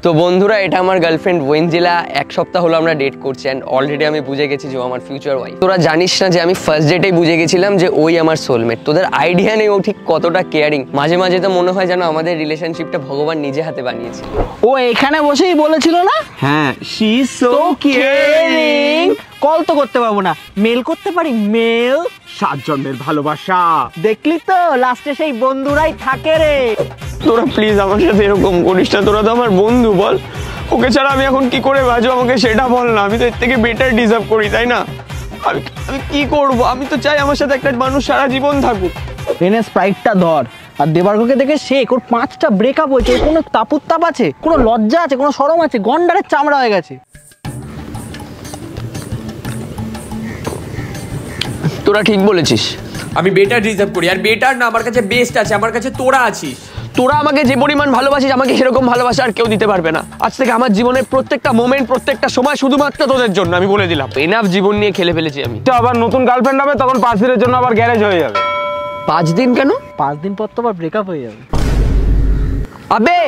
তো বন্ধুরা, এটা আমার গার্লফ্রেন্ড ওয়েঞ্জেলা। এক সপ্তাহ হলো আমরা ডেট করছি এন্ড অলরেডি আমি বুঝে গেছি যে ও আমার ফিউচার ওয়াইফ। তোরা জানিস না যে আমি ফার্স্ট ডেটেই বুঝে গেছিলাম যে ওই আমার সোলমেট। তোদের আইডিয়া নেই ও ঠিক কতটা কেয়ারিং। মাঝে মাঝে তো মনে হয় যেন আমাদের রিলেশনশিপটা ভগবান নিজে হাতে বানিয়েছে। ও এখানে বসেই বলেছিল না? হ্যাঁ, she is so caring. Call তো করতে পারবো না, মেল করতে পারি। মেল 7 জন্মের ভালোবাসা। দেখলি তো, লাস্টে সেই বন্ধুরাই থাকে রে। তোরা প্লিজ আমার সাথে এরকম করিস না। তোরা তো আমার বন্ধু, বল ওকে ছাড়া আমি এখন কি করে বাঁচবো আমাকে সেটা বল না। আমি তো এর থেকে বেটার ডিজার্ভ করি, তাই না? আমি কি করব? আমি তো চাই আমার সাথে একটা মানুষ সারা জীবন থাকুক। এনে স্প্রাইটটা ধর, আর দেবার্গকে দেখে শেখ। ওর 5টা ব্রেকআপ হয়েছে, ওর কোনো তাপ আছে, কোনো লজ্জা আছে, কোনো শরম আছে? গন্ডারের চামড়া হয়ে গেছে। তোরা ঠিক বলেছিস, আমি বেটার ডিজার্ভ করি। আর বেটার না, আমার কাছে বেস্ট আছে, আমার কাছে তোরা আছিস। তোরা আমাকে যে পরিমাণ ভালোবাসিস আমাকে সেরকম ভালোবাসা আর কেউ দিতে পারবে না। আজ থেকে আমার জীবনের প্রত্যেকটা মোমেন্ট, প্রত্যেকটা সময় শুধুমাত্র তোদের জন্য। আমি বলে দিলাম, এনাফ জীবন নিয়ে খেলে ফেলেছি আমি। তো আবার নতুন গার্লফ্রেন্ড হবে, তখন 5 দিনের জন্য আবার গ্যারেজ হয়ে যাবে। 5 দিন কেন? 5 দিন পর তো আবার ব্রেকআপ হয়ে যাবে। আবে